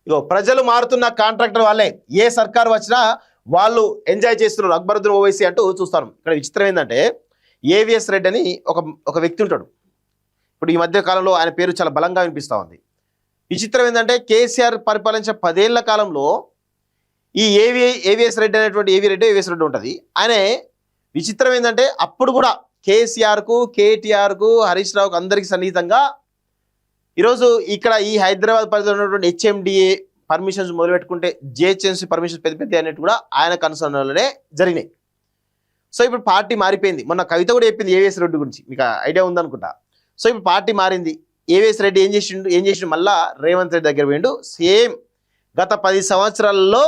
ఇగో ప్రజలు మారుతున్న కాంట్రాక్టర్ వాళ్ళే ఏ సర్కార్ వచ్చినా వాళ్ళు ఎంజాయ్ చేస్తున్నారు అక్బరుద్దీన్ ఓవైసీ అంటూ చూస్తాను. ఇక్కడ విచిత్రం ఏంటంటే ఏవిఎస్ రెడ్డి అని ఒక వ్యక్తి ఉంటాడు. ఇప్పుడు ఈ మధ్య కాలంలో ఆయన పేరు చాలా బలంగా వినిపిస్తూ ఉంది. విచిత్రం ఏంటంటే కేసీఆర్ పరిపాలించే 10 ఏళ్ల కాలంలో ఈ ఏవిఎస్ రెడ్డి అనేటువంటి ఏవిఎస్ రెడ్డి ఉంటుంది. ఆయన విచిత్రం ఏంటంటే అప్పుడు కూడా కేసీఆర్కు, కేటీఆర్కు, హరీష్ రావుకు అందరికీ సన్నిహితంగా ఈరోజు ఇక్కడ ఈ హైదరాబాద్ పరిధిలో ఉన్నటువంటి హెచ్ఎండిఏ పర్మిషన్స్ మొదలుపెట్టుకుంటే జిహెచ్ఎంసీ పర్మిషన్స్ పెద్ద పెద్ద అనేవి కూడా ఆయన కన్సర్న్లోనే జరిగినాయి. సో ఇప్పుడు పార్టీ మారిపోయింది. మొన్న కవిత కూడా చెప్పింది ఏవిఎస్ రెడ్డి గురించి, మీకు ఐడియా ఉందనుకుంటా. సో ఇప్పుడు పార్టీ మారింది. ఏవిఎస్ రెడ్డి ఏం చేసిండు మళ్ళా రేవంత్ రెడ్డి దగ్గర పోయిండు. సేమ్ గత 10 సంవత్సరాల్లో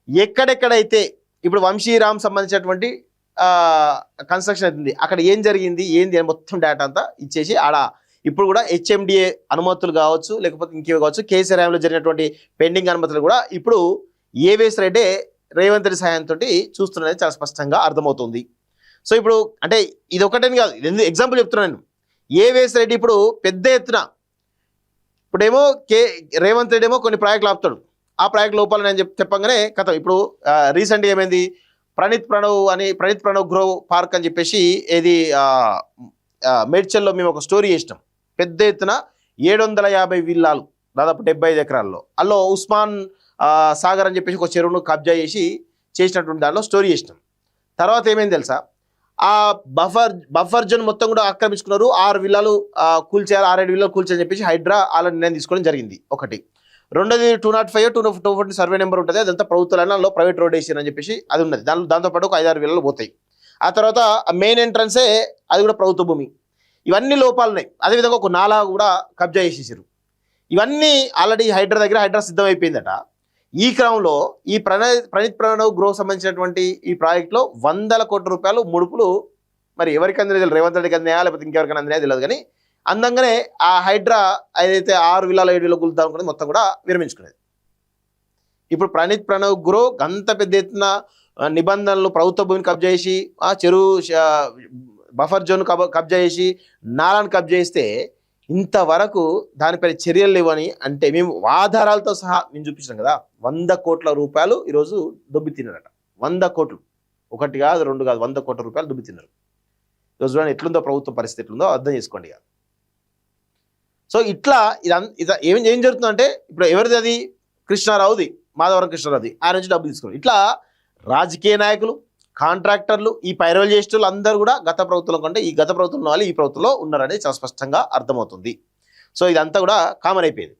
ఎక్కడెక్కడైతే ఇప్పుడు వంశీరామ్ సంబంధించినటువంటి కన్స్ట్రక్షన్ అవుతుంది అక్కడ ఏం జరిగింది ఏంది అని మొత్తం డేటా అంతా ఇచ్చేసి ఆడ ఇప్పుడు కూడా హెచ్ఎండిఏ అనుమతులు కావచ్చు లేకపోతే ఇంకేవి కావచ్చు కేసీఆర్ హయాంలో జరిగినటువంటి పెండింగ్ అనుమతులు కూడా ఇప్పుడు ఏవిఎస్ రెడ్డి రేవంత్ రెడ్డి సహాయంతో చూస్తున్నది చాలా స్పష్టంగా అర్థమవుతుంది. సో ఇప్పుడు అంటే ఇది ఒకటేని కాదు, ఇది ఎగ్జాంపుల్ చెప్తున్నాను. ఏవిఎస్ రెడ్డి ఇప్పుడు పెద్ద ఎత్తున ఇప్పుడేమో రేవంత్ రెడ్డి ఏమో కొన్ని ప్రాజెక్టులు ఆపుతాడు. ఆ ప్రాజెక్ట్ లోపల నేను చెప్పగానే కథ ఇప్పుడు రీసెంట్గా ఏమైంది, ప్రణీత్ ప్రణవ్ గ్రో పార్క్ అని చెప్పేసి ఏది మేడ్చల్లో మేము ఒక స్టోరీ చేసినాం. పెద్ద ఎత్తున 750 విల్లాలు దాదాపు 75 ఎకరాల్లో అల్లో ఉస్మాన్ సాగర్ అని చెప్పేసి ఒక చెరువును కబ్జా చేసినటువంటి దానిలో స్టోరీ చేసినాం. తర్వాత ఏమైంది తెలుసా, ఆ బఫర్ జోన్ మొత్తం కూడా ఆక్రమించుకున్నారు. 6 విల్లాలు కూల్చేయాలి, 6-7 విల్లాలు కూల్చేయాలని చెప్పేసి హైడ్రా అలా నిర్ణయం తీసుకోవడం జరిగింది. ఒకటి. రెండోది 205, 240 సర్వే నెంబర్ ఉంటుంది, అదంతా ప్రభుత్వాలలో ప్రైవేట్ రోడ్ వేసారని చెప్పేసి అది ఉన్నది. దాంతోపాటు ఒక 5-6 విల్లాలు పోతాయి. ఆ తర్వాత మెయిన్ ఎంట్రన్సే అది కూడా ప్రభుత్వ భూమి. ఇవన్నీ లోపాలు ఉన్నాయి. అదేవిధంగా ఒక నాలా కూడా కబ్జా చేసేసారు. ఇవన్నీ ఆల్రెడీ హైడ్రా సిద్ధమైపోయిందట. ఈ క్రమంలో ఈ ప్రణీత్ ప్రణవ్ గ్రో సంబంధించినటువంటి ఈ ప్రాజెక్టులో 100 కోట్ల రూపాయలు ముడుపులు మరి ఎవరికి అందినా తెలియదు, రేవంత్ రెడ్డికి అందినాయా లేకపోతే ఇంకెవరికైనా అందినాయా తెలియదు. కానీ అందంగానే ఆ హైడ్రా ఏదైతే 6 విల్లాలు 7 విల్లాలు గుల్తా అనుకునేది మొత్తం కూడా విరమించుకునేది. ఇప్పుడు ప్రణీత్ ప్రణవ్ గ్రో అంత పెద్ద ఎత్తున నిబంధనలు ప్రభుత్వ భూమిని కబ్జా చేసి ఆ చెరువు బఫర్ జోన్ కబ్జా చేసి నాలాను కబ్జా చేస్తే ఇంతవరకు దానిపై చర్యలు లేవని అంటే మేము ఆధారాలతో సహా మేము చూపించాం కదా. 100 కోట్ల రూపాయలు ఈరోజు దొబ్బి తిన్నారట. 100 కోట్లు, ఒకటి కాదు 2 కాదు, 100 కోట్ల రూపాయలు దొబ్బి తిన్నారు. ఈరోజు చూడండి ఎట్లుందో ప్రభుత్వ పరిస్థితి ఎట్లుందో అర్థం చేసుకోండి ఇక. సో ఇట్లా ఏం జరుగుతుందంటే ఇప్పుడు ఎవరిది అది, కృష్ణారావుది, మాధవరం కృష్ణారావుది, ఆయన నుంచి డబ్బులు తీసుకున్నారు. ఇట్లా రాజకీయ నాయకులు, కాంట్రాక్టర్లు, ఈ పైరవల్ చేసేటోళ్ళు అందరూ కూడా గత ప్రభుత్వంలో కంటే ఈ గత ప్రభుత్వంలో వాళ్ళు ఈ ప్రభుత్వంలో ఉన్నారనేది చాలా స్పష్టంగా అర్థమవుతుంది. సో ఇదంతా కూడా కామన్ అయిపోయింది.